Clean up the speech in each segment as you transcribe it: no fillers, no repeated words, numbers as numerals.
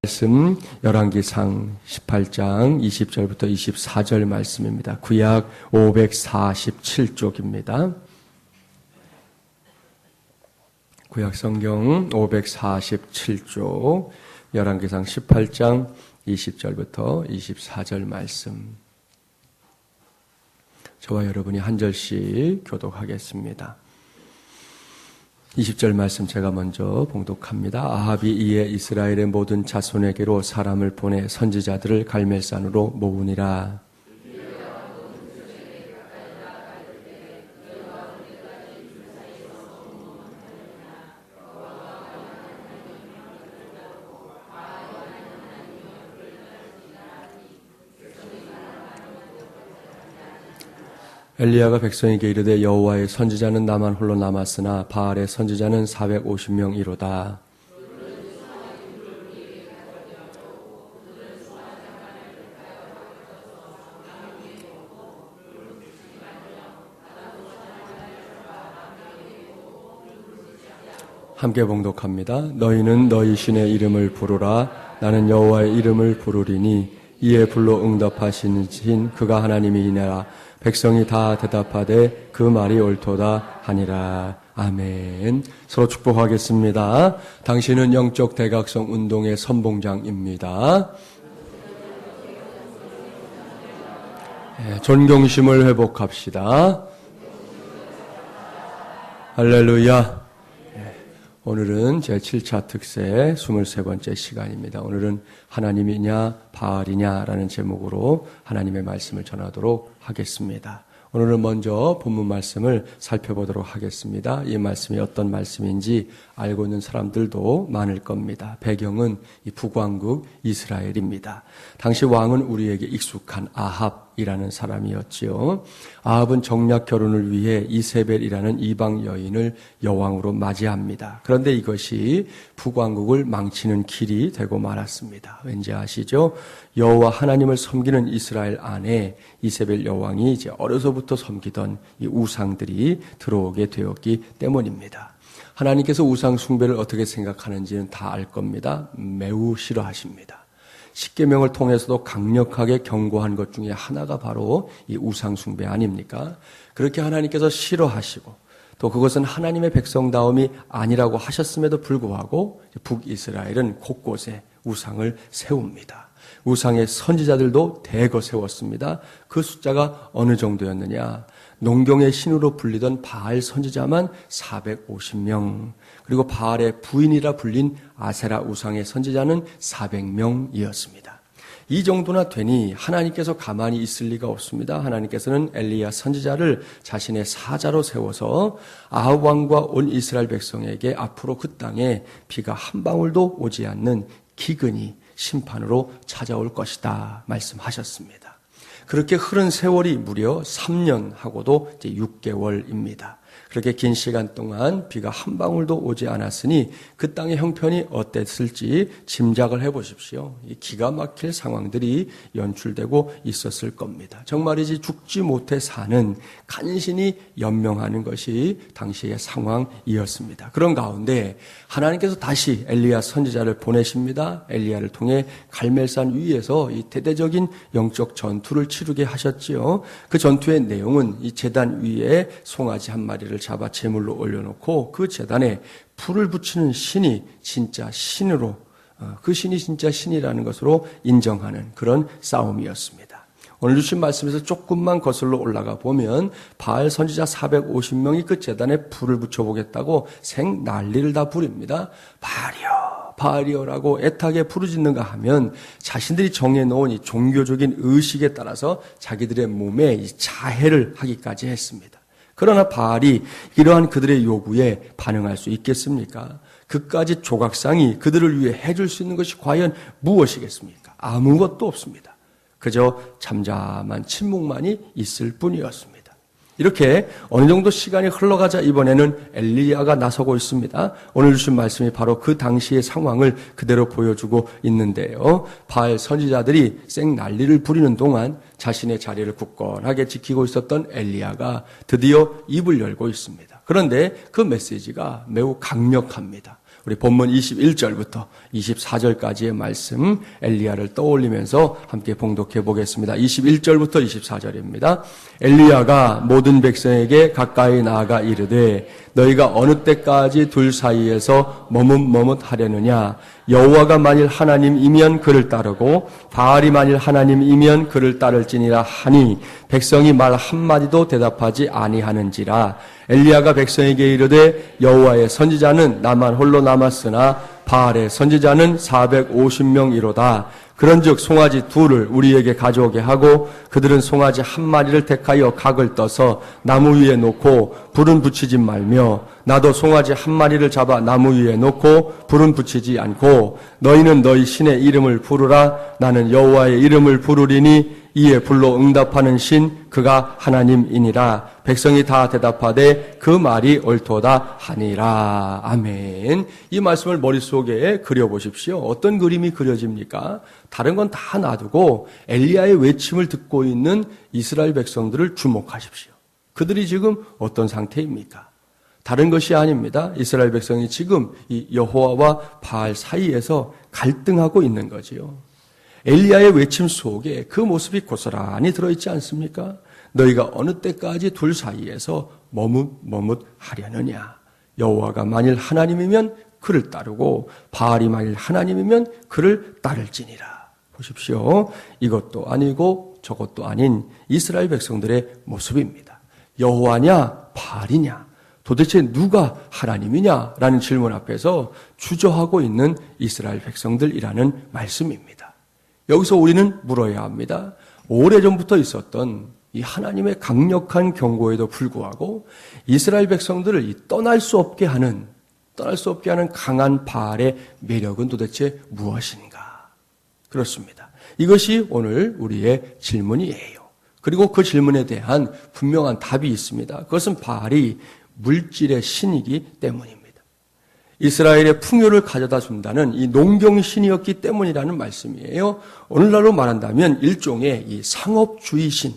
말씀 열왕기상 18장 20절부터 24절 말씀입니다. 구약 547쪽입니다. 구약 성경 547쪽 열왕기상 18장 20절부터 24절 말씀. 저와 여러분이 한 절씩 교독하겠습니다. 20절 말씀 제가 먼저 봉독합니다. 아합이 이에 이스라엘의 모든 자손에게로 사람을 보내 선지자들을 갈멜산으로 모으니라. 엘리야가 백성에게 이르되 여호와의 선지자는 나만 홀로 남았으나 바알의 선지자는 450명이로다. 함께 봉독합니다. 너희는 너희 신의 이름을 부르라. 나는 여호와의 이름을 부르리니 이에 불로 응답하시는 신 그가 하나님이니라. 백성이 다 대답하되 그 말이 옳도다 하니라. 아멘. 서로 축복하겠습니다. 당신은 영적 대각성 운동의 선봉장입니다. 존경심을 회복합시다. 할렐루야. 오늘은 제7차 특세 23번째 시간입니다. 오늘은 하나님이냐 바알이냐라는 제목으로 하나님의 말씀을 전하도록 하겠습니다. 오늘은 먼저 본문 말씀을 살펴보도록 하겠습니다. 이 말씀이 어떤 말씀인지 알고 있는 사람들도 많을 겁니다. 배경은 이 북왕국 이스라엘입니다. 당시 왕은 우리에게 익숙한 아합이라는 사람이었지요. 아합은 정략 결혼을 위해 이세벨이라는 이방 여인을 여왕으로 맞이합니다. 그런데 이것이 북왕국을 망치는 길이 되고 말았습니다. 왠지 아시죠? 여호와 하나님을 섬기는 이스라엘 안에 이세벨 여왕이 이제 어려서부터 섬기던 이 우상들이 들어오게 되었기 때문입니다. 하나님께서 우상 숭배를 어떻게 생각하는지는 다 알 겁니다. 매우 싫어하십니다. 십계명을 통해서도 강력하게 경고한 것 중에 하나가 바로 이 우상 숭배 아닙니까? 그렇게 하나님께서 싫어하시고 또 그것은 하나님의 백성다움이 아니라고 하셨음에도 불구하고 북이스라엘은 곳곳에 우상을 세웁니다. 우상의 선지자들도 대거 세웠습니다. 그 숫자가 어느 정도였느냐? 농경의 신으로 불리던 바알 선지자만 450명, 그리고 바알의 부인이라 불린 아세라 우상의 선지자는 400명이었습니다. 이 정도나 되니 하나님께서 가만히 있을 리가 없습니다. 하나님께서는 엘리야 선지자를 자신의 사자로 세워서 아합 왕과 온 이스라엘 백성에게 앞으로 그 땅에 비가 한 방울도 오지 않는 기근이 심판으로 찾아올 것이다 말씀하셨습니다. 그렇게 흐른 세월이 무려 3년하고도 이제 6개월입니다. 그렇게 긴 시간 동안 비가 한 방울도 오지 않았으니 그 땅의 형편이 어땠을지 짐작을 해보십시오. 이 기가 막힐 상황들이 연출되고 있었을 겁니다. 정말이지 죽지 못해 사는 간신히 연명하는 것이 당시의 상황이었습니다. 그런 가운데 하나님께서 다시 엘리야 선지자를 보내십니다. 엘리야를 통해 갈멜산 위에서 이 대대적인 영적 전투를 치르게 하셨지요. 그 전투의 내용은 이 제단 위에 송아지 한 마리를 잡아 제물로 올려놓고 그 제단에 불을 붙이는 신이 진짜 신으로, 그 신이 진짜 신이라는 것으로 인정하는 그런 싸움이었습니다. 오늘 주신 말씀에서 조금만 거슬러 올라가 보면 바알 선지자 450명이 그 제단에 불을 붙여보겠다고 생 난리를 다 부립니다. 바알이여라고 애타게 부르짖는가 하면 자신들이 정해놓은 이 종교적인 의식에 따라서 자기들의 몸에 이 자해를 하기까지 했습니다. 그러나 바알이 이러한 그들의 요구에 반응할 수 있겠습니까? 그까지 조각상이 그들을 위해 해줄 수 있는 것이 과연 무엇이겠습니까? 아무것도 없습니다. 그저 잠잠한 침묵만이 있을 뿐이었습니다. 이렇게 어느 정도 시간이 흘러가자 이번에는 엘리야가 나서고 있습니다. 오늘 주신 말씀이 바로 그 당시의 상황을 그대로 보여주고 있는데요. 바알 선지자들이 쌩 난리를 부리는 동안 자신의 자리를 굳건하게 지키고 있었던 엘리야가 드디어 입을 열고 있습니다. 그런데 그 메시지가 매우 강력합니다. 우리 본문 21절부터 24절까지의 말씀 엘리야를 떠올리면서 함께 봉독해 보겠습니다. 21절부터 24절입니다. 엘리야가 모든 백성에게 가까이 나아가 이르되 너희가 어느 때까지 둘 사이에서 머뭇머뭇하려느냐. 여호와가 만일 하나님이면 그를 따르고 바알이 만일 하나님이면 그를 따를지니라 하니 백성이 말 한마디도 대답하지 아니하는지라. 엘리야가 백성에게 이르되 여호와의 선지자는 나만 홀로 남았으나 바알의 선지자는 450명이로다. 그런즉 송아지 둘을 우리에게 가져오게 하고 그들은 송아지 한 마리를 택하여 각을 떠서 나무 위에 놓고 불은 붙이지 말며 나도 송아지 한 마리를 잡아 나무 위에 놓고 불은 붙이지 않고 너희는 너희 신의 이름을 부르라. 나는 여호와의 이름을 부르리니 이에 불로 응답하는 신 그가 하나님이니라. 백성이 다 대답하되 그 말이 옳도다 하니라. 아멘. 이 말씀을 머릿속에 그려보십시오. 어떤 그림이 그려집니까? 다른 건 다 놔두고 엘리야의 외침을 듣고 있는 이스라엘 백성들을 주목하십시오. 그들이 지금 어떤 상태입니까? 다른 것이 아닙니다. 이스라엘 백성이 지금 이 여호와와 바알 사이에서 갈등하고 있는 거지요. 엘리야의 외침 속에 그 모습이 고스란히 들어있지 않습니까? 너희가 어느 때까지 둘 사이에서 머뭇하려느냐. 여호와가 만일 하나님이면 그를 따르고 바알이 만일 하나님이면 그를 따를지니라. 보십시오. 이것도 아니고 저것도 아닌 이스라엘 백성들의 모습입니다. 여호와냐 바알이냐. 도대체 누가 하나님이냐라는 질문 앞에서 주저하고 있는 이스라엘 백성들이라는 말씀입니다. 여기서 우리는 물어야 합니다. 오래전부터 있었던 이 하나님의 강력한 경고에도 불구하고 이스라엘 백성들을 떠날 수 없게 하는 강한 바알의 매력은 도대체 무엇인가? 그렇습니다. 이것이 오늘 우리의 질문이에요. 그리고 그 질문에 대한 분명한 답이 있습니다. 그것은 바알이 물질의 신이기 때문입니다. 이스라엘의 풍요를 가져다 준다는 이 농경신이었기 때문이라는 말씀이에요. 오늘날로 말한다면 일종의 이 상업주의 신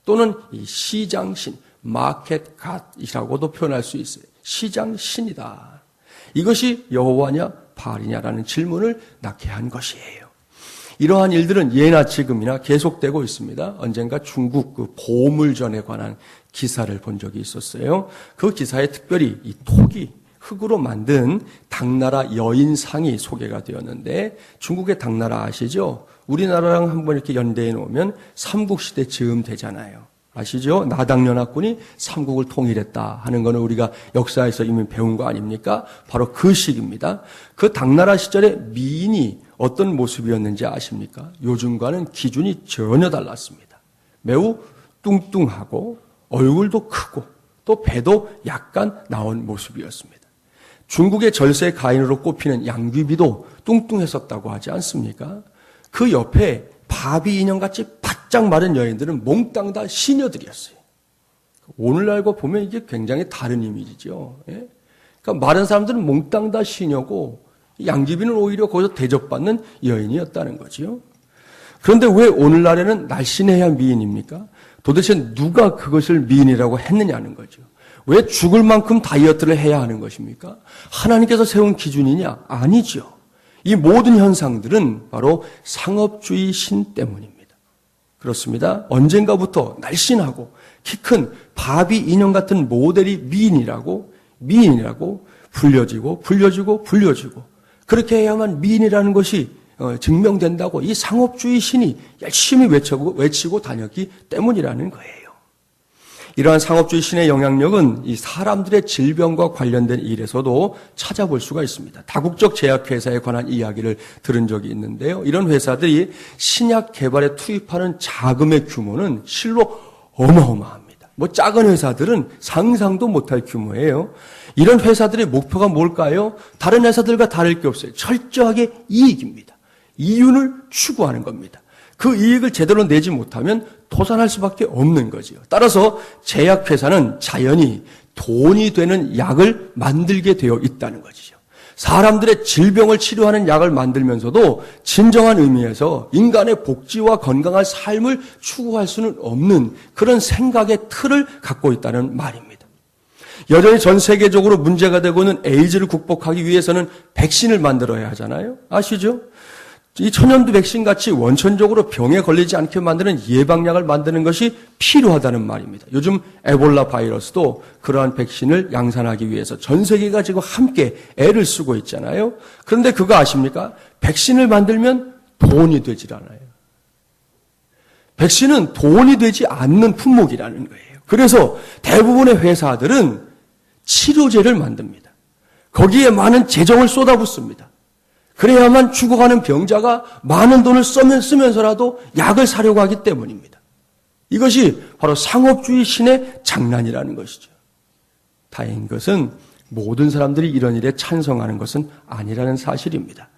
또는 이 시장신, 마켓 갓이라고도 표현할 수 있어요. 시장신이다. 이것이 여호와냐 바알이냐라는 질문을 낳게 한 것이에요. 이러한 일들은 예나 지금이나 계속되고 있습니다. 언젠가 중국 그 보물전에 관한 기사를 본 적이 있었어요. 그 기사에 특별히 이 토기, 흙으로 만든 당나라 여인상이 소개가 되었는데 중국의 당나라 아시죠? 우리나라랑 한번 이렇게 연대해 놓으면 삼국시대 즈음 되잖아요. 아시죠? 나당연합군이 삼국을 통일했다 하는 거는 우리가 역사에서 이미 배운 거 아닙니까? 바로 그 시기입니다. 그 당나라 시절에 미인이 어떤 모습이었는지 아십니까? 요즘과는 기준이 전혀 달랐습니다. 매우 뚱뚱하고 얼굴도 크고 또 배도 약간 나온 모습이었습니다. 중국의 절세 가인으로 꼽히는 양귀비도 뚱뚱했었다고 하지 않습니까? 그 옆에 바비 인형같이 바짝 마른 여인들은 몽땅 다 시녀들이었어요. 오늘날과 보면 이게 굉장히 다른 이미지죠. 예? 그러니까 마른 사람들은 몽땅 다 시녀고 양귀비는 오히려 거기서 대접받는 여인이었다는 거죠. 그런데 왜 오늘날에는 날씬해야 미인입니까? 도대체 누가 그것을 미인이라고 했느냐는 거죠. 왜 죽을 만큼 다이어트를 해야 하는 것입니까? 하나님께서 세운 기준이냐? 아니죠. 이 모든 현상들은 바로 상업주의 신 때문입니다. 그렇습니다. 언젠가부터 날씬하고 키 큰 바비 인형 같은 모델이 미인이라고 불려지고 그렇게 해야만 미인이라는 것이 증명된다고 이 상업주의 신이 열심히 외치고 다녔기 때문이라는 거예요. 이러한 상업주의 신의 영향력은 이 사람들의 질병과 관련된 일에서도 찾아볼 수가 있습니다. 다국적 제약회사에 관한 이야기를 들은 적이 있는데요. 이런 회사들이 신약 개발에 투입하는 자금의 규모는 실로 어마어마합니다. 작은 회사들은 상상도 못할 규모예요. 이런 회사들의 목표가 뭘까요? 다른 회사들과 다를 게 없어요. 철저하게 이익입니다. 이윤을 추구하는 겁니다. 그 이익을 제대로 내지 못하면 도산할 수밖에 없는 거죠. 따라서 제약회사는 자연히 돈이 되는 약을 만들게 되어 있다는 거죠. 사람들의 질병을 치료하는 약을 만들면서도 진정한 의미에서 인간의 복지와 건강한 삶을 추구할 수는 없는 그런 생각의 틀을 갖고 있다는 말입니다. 여전히 전 세계적으로 문제가 되고 있는 에이즈를 극복하기 위해서는 백신을 만들어야 하잖아요. 아시죠? 이 천연두 백신 같이 원천적으로 병에 걸리지 않게 만드는 예방약을 만드는 것이 필요하다는 말입니다. 요즘 에볼라 바이러스도 그러한 백신을 양산하기 위해서 전 세계가 지금 함께 애를 쓰고 있잖아요. 그런데 그거 아십니까? 백신을 만들면 돈이 되질 않아요. 백신은 돈이 되지 않는 품목이라는 거예요. 그래서 대부분의 회사들은 치료제를 만듭니다. 거기에 많은 재정을 쏟아붓습니다. 그래야만 죽어가는 병자가 많은 돈을 쓰면서라도 약을 사려고 하기 때문입니다. 이것이 바로 상업주의 신의 장난이라는 것이죠. 다행인 것은 모든 사람들이 이런 일에 찬성하는 것은 아니라는 사실입니다.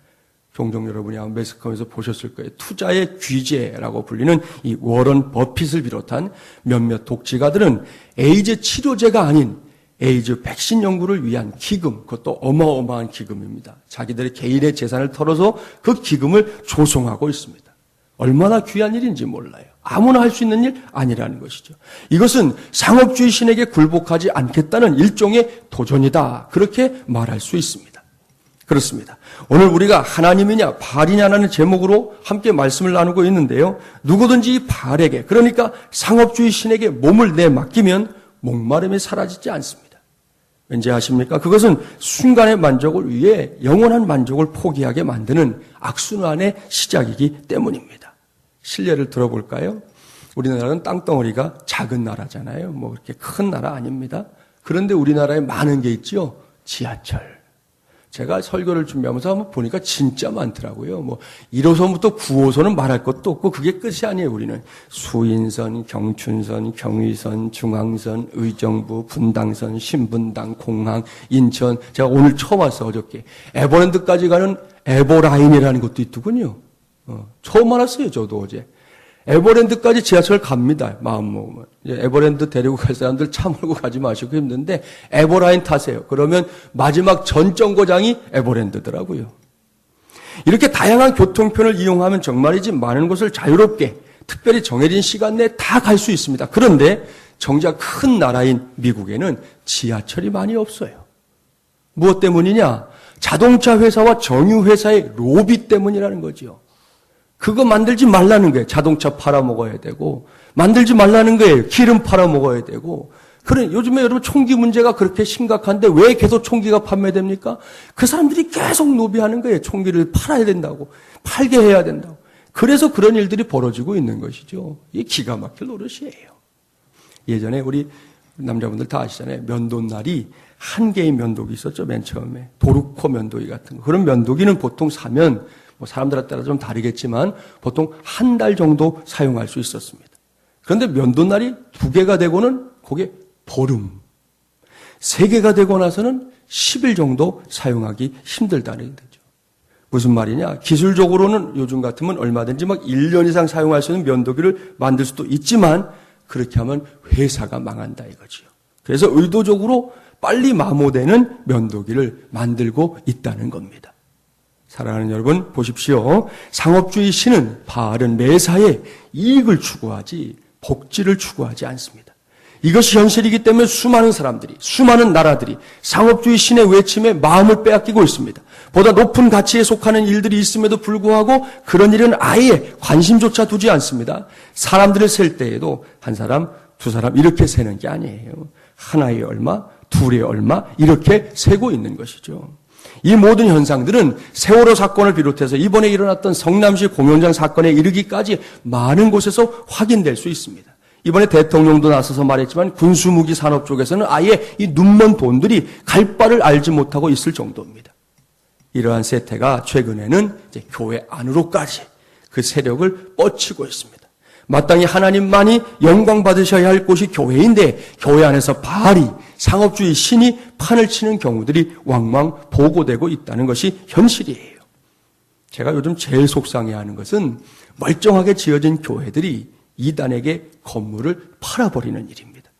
종종 여러분이 아마 매스컴에서 보셨을 거예요. 투자의 귀재라고 불리는 이 워런 버핏을 비롯한 몇몇 독지가들은 에이즈 치료제가 아닌 에이즈 백신 연구를 위한 기금, 그것도 어마어마한 기금입니다. 자기들의 개인의 재산을 털어서 그 기금을 조성하고 있습니다. 얼마나 귀한 일인지 몰라요. 아무나 할 수 있는 일 아니라는 것이죠. 이것은 상업주의 신에게 굴복하지 않겠다는 일종의 도전이다. 그렇게 말할 수 있습니다. 그렇습니다. 오늘 우리가 하나님이냐 바알이냐라는 제목으로 함께 말씀을 나누고 있는데요. 누구든지 이 바알에게, 그러니까 상업주의 신에게 몸을 내맡기면 목마름이 사라지지 않습니다. 왠지 아십니까? 그것은 순간의 만족을 위해 영원한 만족을 포기하게 만드는 악순환의 시작이기 때문입니다. 실례를 들어볼까요? 우리나라는 땅덩어리가 작은 나라잖아요. 뭐 그렇게 큰 나라 아닙니다. 그런데 우리나라에 많은 게 있죠. 지하철. 제가 설교를 준비하면서 한번 보니까 진짜 많더라고요. 뭐 1호선부터 9호선은 말할 것도 없고 그게 끝이 아니에요. 우리는 수인선, 경춘선, 경의선, 중앙선, 의정부, 분당선, 신분당, 공항, 인천. 제가 오늘 처음 왔어 어저께. 에버랜드까지 가는 에버라인이라는 것도 있더군요. 처음 알았어요. 저도 어제. 에버랜드까지 지하철 갑니다. 마음 먹으면. 에버랜드 데리고 갈 사람들 차 몰고 가지 마시고 힘든데 에버라인 타세요. 그러면 마지막 전 정거장이 에버랜드더라고요. 이렇게 다양한 교통편을 이용하면 정말이지 많은 곳을 자유롭게 특별히 정해진 시간 내에 다 갈 수 있습니다. 그런데 정작 큰 나라인 미국에는 지하철이 많이 없어요. 무엇 때문이냐? 자동차 회사와 정유 회사의 로비 때문이라는 거죠. 그거 만들지 말라는 거예요. 자동차 팔아먹어야 되고 만들지 말라는 거예요. 기름 팔아먹어야 되고. 그래 요즘에 여러분 총기 문제가 그렇게 심각한데 왜 계속 총기가 판매됩니까? 그 사람들이 계속 로비하는 거예요. 총기를 팔아야 된다고. 팔게 해야 된다고. 그래서 그런 일들이 벌어지고 있는 것이죠. 이게 기가 막힐 노릇이에요. 예전에 우리 남자분들 다 아시잖아요. 면도날이 한 개의 면도기 있었죠. 맨 처음에. 도르코 면도기 같은 거. 그런 면도기는 보통 사면 뭐 사람들에 따라 좀 다르겠지만 보통 한 달 정도 사용할 수 있었습니다. 그런데 면도날이 2개가 되고는 그게 보름, 3개가 되고 나서는 10일 정도 사용하기 힘들다는 거죠. 무슨 말이냐? 기술적으로는 요즘 같으면 얼마든지 막 1년 이상 사용할 수 있는 면도기를 만들 수도 있지만 그렇게 하면 회사가 망한다 이거죠. 그래서 의도적으로 빨리 마모되는 면도기를 만들고 있다는 겁니다. 사랑하는 여러분 보십시오. 상업주의 신은 바알은 매사에 이익을 추구하지 복지를 추구하지 않습니다. 이것이 현실이기 때문에 수많은 사람들이, 수많은 나라들이 상업주의 신의 외침에 마음을 빼앗기고 있습니다. 보다 높은 가치에 속하는 일들이 있음에도 불구하고 그런 일은 아예 관심조차 두지 않습니다. 사람들을 셀 때에도 한 사람, 두 사람 이렇게 세는 게 아니에요. 하나에 얼마, 둘에 얼마 이렇게 세고 있는 것이죠. 이 모든 현상들은 세월호 사건을 비롯해서 이번에 일어났던 성남시 공연장 사건에 이르기까지 많은 곳에서 확인될 수 있습니다. 이번에 대통령도 나서서 말했지만 군수무기 산업 쪽에서는 아예 이 눈먼 돈들이 갈 바를 알지 못하고 있을 정도입니다. 이러한 세태가 최근에는 이제 교회 안으로까지 그 세력을 뻗치고 있습니다. 마땅히 하나님만이 영광 받으셔야 할 곳이 교회인데 교회 안에서 바알이 상업주의 신이 판을 치는 경우들이 왕왕 보고되고 있다는 것이 현실이에요. 제가 요즘 제일 속상해하는 것은 멀쩡하게 지어진 교회들이 이단에게 건물을 팔아버리는 일입니다.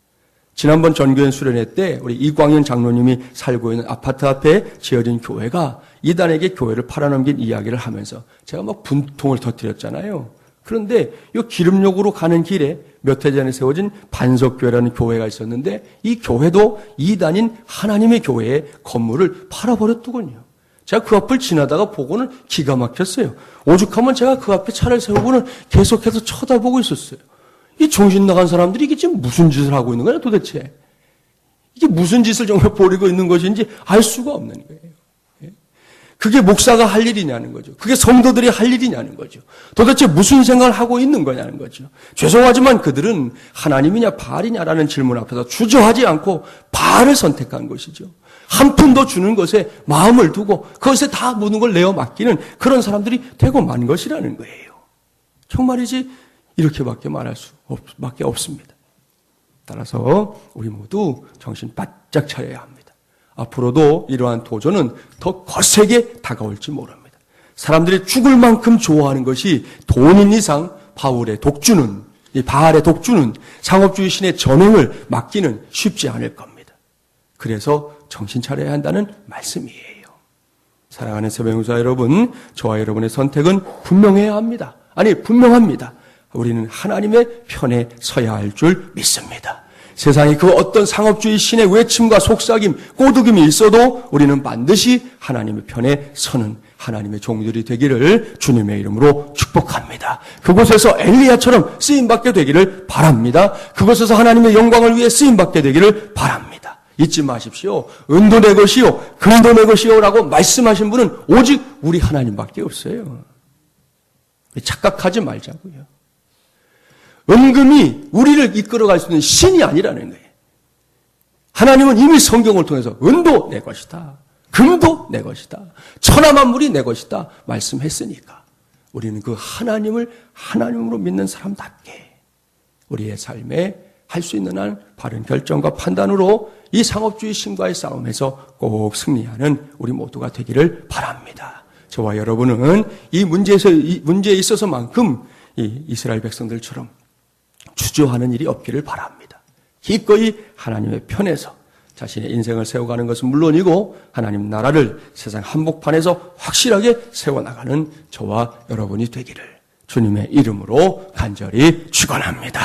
지난번 전교연 수련회 때 우리 이광현 장로님이 살고 있는 아파트 앞에 지어진 교회가 이단에게 교회를 팔아넘긴 이야기를 하면서 제가 막 분통을 터뜨렸잖아요. 그런데 이 기름역으로 가는 길에 몇 해 전에 세워진 반석교회라는 교회가 있었는데 이 교회도 이단인 하나님의 교회의 건물을 팔아버렸더군요. 제가 그 앞을 지나다가 보고는 기가 막혔어요. 오죽하면 제가 그 앞에 차를 세우고는 계속해서 쳐다보고 있었어요. 이 정신 나간 사람들이 이게 지금 무슨 짓을 하고 있는 거냐 도대체. 이게 무슨 짓을 정말 벌이고 있는 것인지 알 수가 없는 거예요. 그게 목사가 할 일이냐는 거죠. 그게 성도들이 할 일이냐는 거죠. 도대체 무슨 생각을 하고 있는 거냐는 거죠. 죄송하지만 그들은 하나님이냐 바알이냐라는 질문 앞에서 주저하지 않고 바알을 선택한 것이죠. 한 푼 더 주는 것에 마음을 두고 그것에 다 모든 걸 내어 맡기는 그런 사람들이 되고 만 것이라는 거예요. 정말이지 이렇게밖에 말할 수밖에 없습니다. 따라서 우리 모두 정신 바짝 차려야 합니다. 앞으로도 이러한 도전은 더 거세게 다가올지 모릅니다. 사람들이 죽을 만큼 좋아하는 것이 돈인 이상 바알의 독주는 상업주의 신의 전횡을 막기는 쉽지 않을 겁니다. 그래서 정신 차려야 한다는 말씀이에요. 사랑하는 새벽용사 여러분, 저와 여러분의 선택은 분명해야 합니다. 분명합니다. 우리는 하나님의 편에 서야 할 줄 믿습니다. 세상에 그 어떤 상업주의 신의 외침과 속삭임, 꼬드김이 있어도 우리는 반드시 하나님의 편에 서는 하나님의 종들이 되기를 주님의 이름으로 축복합니다. 그곳에서 엘리야처럼 쓰임받게 되기를 바랍니다. 그곳에서 하나님의 영광을 위해 쓰임받게 되기를 바랍니다. 잊지 마십시오. 은도 내 것이요, 금도 내 것이요 라고 말씀하신 분은 오직 우리 하나님밖에 없어요. 착각하지 말자고요. 은금이 우리를 이끌어갈 수 있는 신이 아니라는 거예요. 하나님은 이미 성경을 통해서 은도 내 것이다. 금도 내 것이다. 천하만물이 내 것이다. 말씀했으니까 우리는 그 하나님을 하나님으로 믿는 사람답게 우리의 삶에 할 수 있는 한 바른 결정과 판단으로 이 상업주의 신과의 싸움에서 꼭 승리하는 우리 모두가 되기를 바랍니다. 저와 여러분은 이 문제에 있어서만큼 이 이스라엘 백성들처럼 주저하는 일이 없기를 바랍니다. 기꺼이 하나님의 편에서 자신의 인생을 세워가는 것은 물론이고 하나님 나라를 세상 한복판에서 확실하게 세워나가는 저와 여러분이 되기를 주님의 이름으로 간절히 축원합니다.